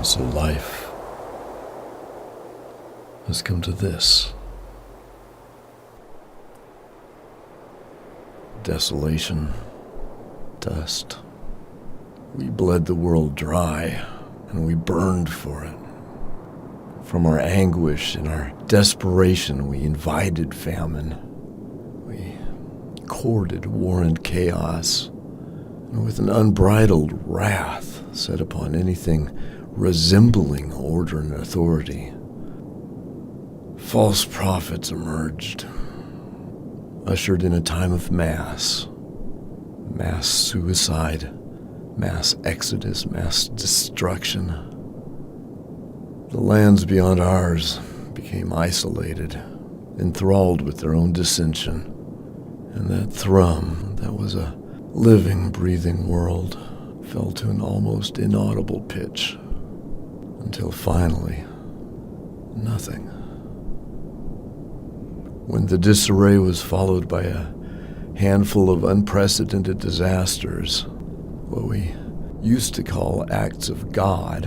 So life has come to this. Desolation, dust. We bled the world dry, and we burned for it. From our anguish and our desperation, we invited famine. We courted war and chaos, and with an unbridled wrath set upon anything resembling order and authority. False prophets emerged, ushered in a time of mass suicide, mass exodus, mass destruction. The lands beyond ours became isolated, enthralled with their own dissension, and that thrum that was a living, breathing world fell to an almost inaudible pitch, until finally, nothing. When the disarray was followed by a handful of unprecedented disasters, what we used to call acts of God,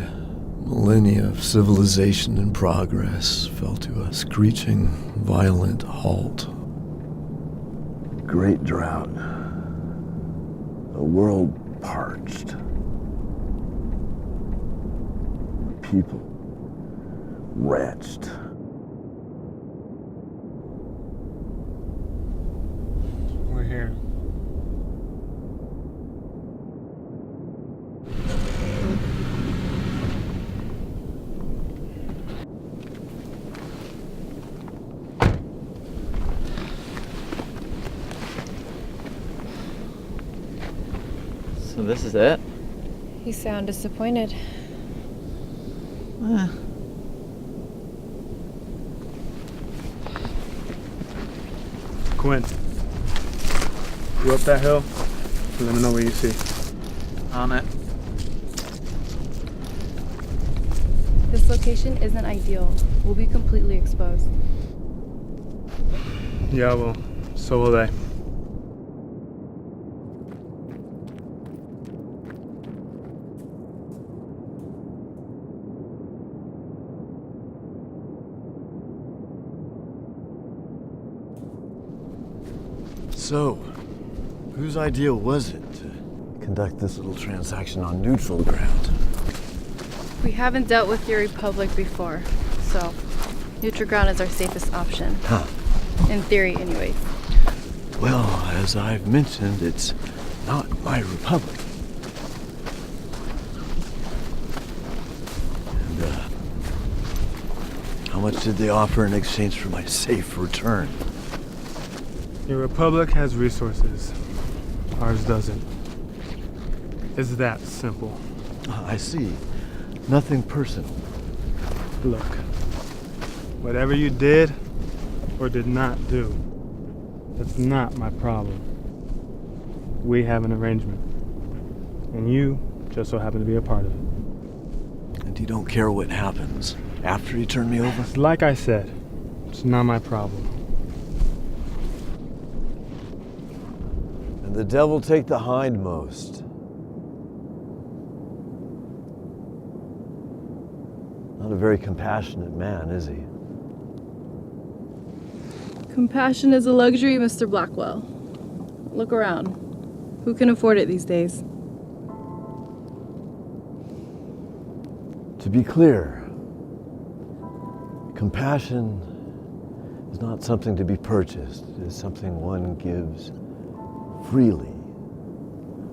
millennia of civilization and progress fell to a screeching, violent halt. Great drought. A world parched. People wretched. We're here. So this is it? You sound disappointed. Quinn, you up that hill? Let me know what you see. On it. This location isn't ideal. We'll be completely exposed. Yeah, well, so will they. So, whose idea was it to conduct this little transaction on neutral ground? We haven't dealt with your republic before, so neutral ground is our safest option. Huh. In theory, anyways. Well, as I've mentioned, it's not my republic. And, how much did they offer in exchange for my safe return? Your republic has resources. Ours doesn't. It's that simple. I see. Nothing personal. Look, whatever you did or did not do, that's not my problem. We have an arrangement, and you just so happen to be a part of it. And you don't care what happens after you turn me over? Like I said, it's not my problem. And the devil take the hindmost. Not a very compassionate man, is he? Compassion is a luxury, Mr. Blackwell. Look around. Who can afford it these days? To be clear, compassion is not something to be purchased. It is something one gives freely.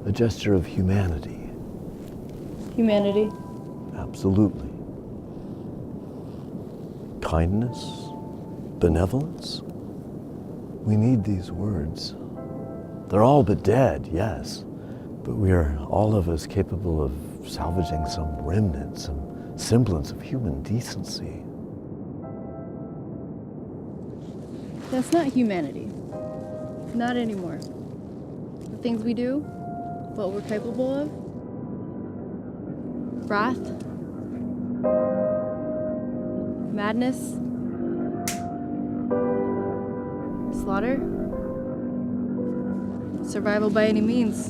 A gesture of humanity. Humanity. Absolutely. Kindness, benevolence. We need these words. They're all but dead, yes, but we are all of us capable of salvaging some remnant, some semblance of human decency. That's not humanity. Not anymore. The things we do, what we're capable of. Wrath. Madness. Slaughter. Survival by any means.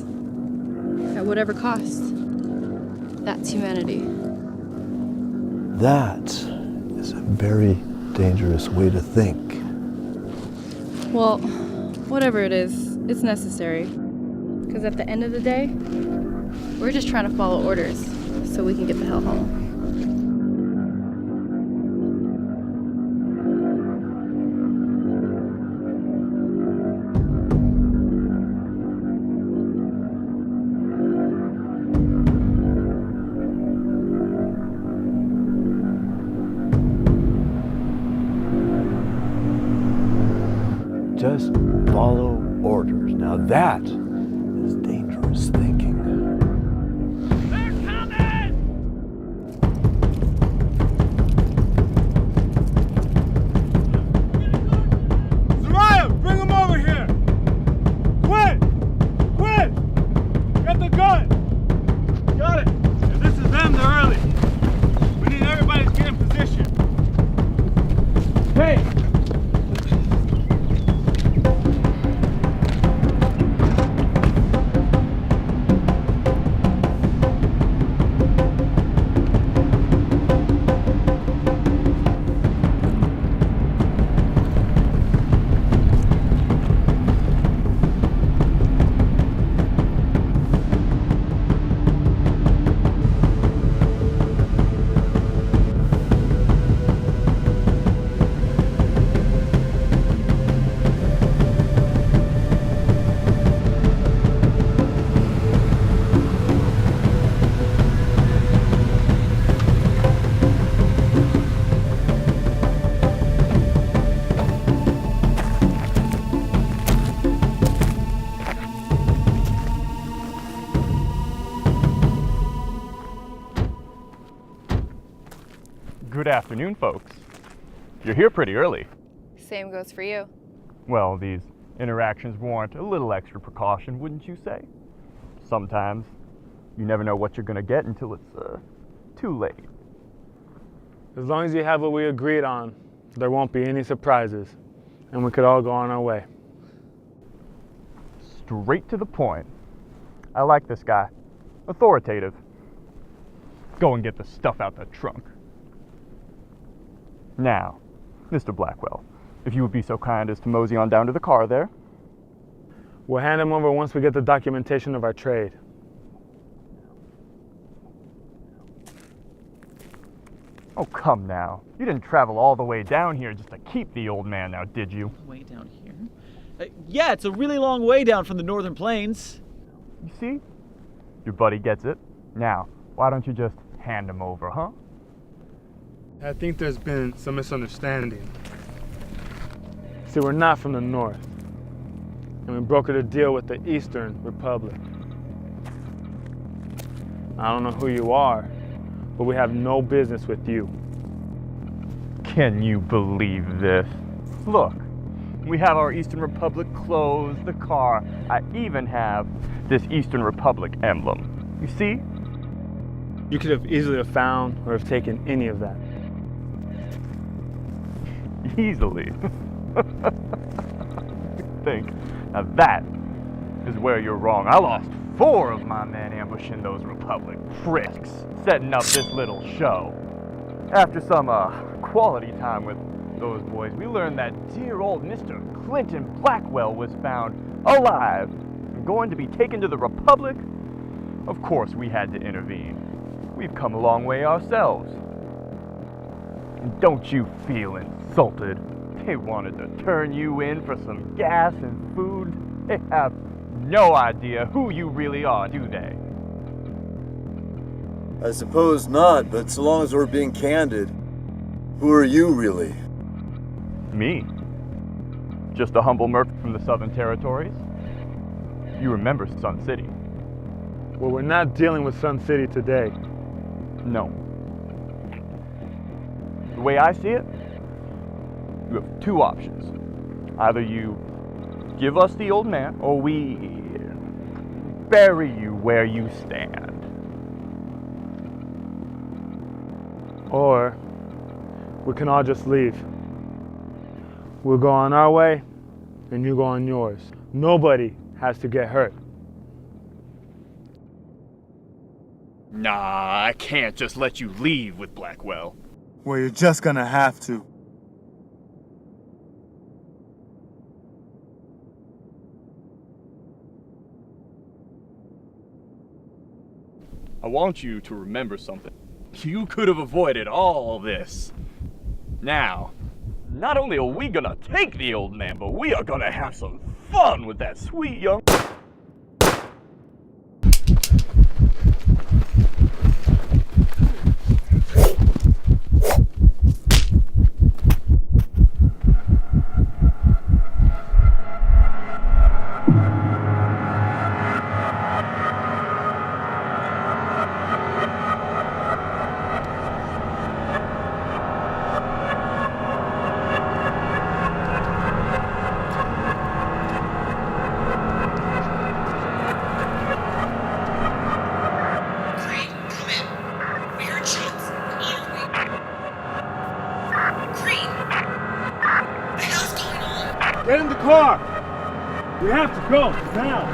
At whatever cost. That's humanity. That is a very dangerous way to think. Well, whatever it is, it's necessary. Because at the end of the day, we're just trying to follow orders so we can get the hell home. Just follow orders. Now that is dangerous thinking. They're coming! Soraya, bring them over here! Quick! Quick! Get the gun! Got it! If this is them, they're early. We need everybody to get in position. Hey! Good afternoon, folks. You're here pretty early. Same goes for you. Well, these interactions warrant a little extra precaution, wouldn't you say? Sometimes you never know what you're gonna get until it's too late. As long as you have what we agreed on, there won't be any surprises, and we could all go on our way. Straight to the point. I like this guy. Authoritative. Go and get the stuff out the trunk. Now, Mr. Blackwell, if you would be so kind as to mosey on down to the car there. We'll hand them over once we get the documentation of our trade. Oh, come now. You didn't travel all the way down here just to keep the old man now, did you? Way down here? Yeah, it's a really long way down from the northern plains. You see? Your buddy gets it. Now, why don't you just hand him over, huh? I think there's been some misunderstanding. See, we're not from the north, and we brokered a deal with the Eastern Republic. I don't know who you are, but we have no business with you. Can you believe this? Look, we have our Eastern Republic clothes, the car. I even have this Eastern Republic emblem. You see? You could have easily have found or have taken any of that. Easily. Think. Now that is where you're wrong. I lost 4 of my men ambushing those Republic pricks, setting up this little show. After some quality time with those boys, we learned that dear old Mr. Clinton Blackwell was found alive and going to be taken to the Republic. Of course we had to intervene. We've come a long way ourselves. And don't you feel insulted? They wanted to turn you in for some gas and food. They have no idea who you really are, do they? I suppose not, but so long as we're being candid, who are you really? Me? Just a humble merc from the Southern Territories? You remember Sun City? Well, we're not dealing with Sun City today. No. The way I see it, you have 2 options. Either you give us the old man, or we bury you where you stand. Or we can all just leave. We'll go on our way, and you go on yours. Nobody has to get hurt. Nah, I can't just let you leave with Blackwell. Well, you're just gonna have to. I want you to remember something. You could have avoided all this. Now, not only are we gonna take the old man, but we are gonna have some fun with that sweet young... Get in the car! We have to go, now!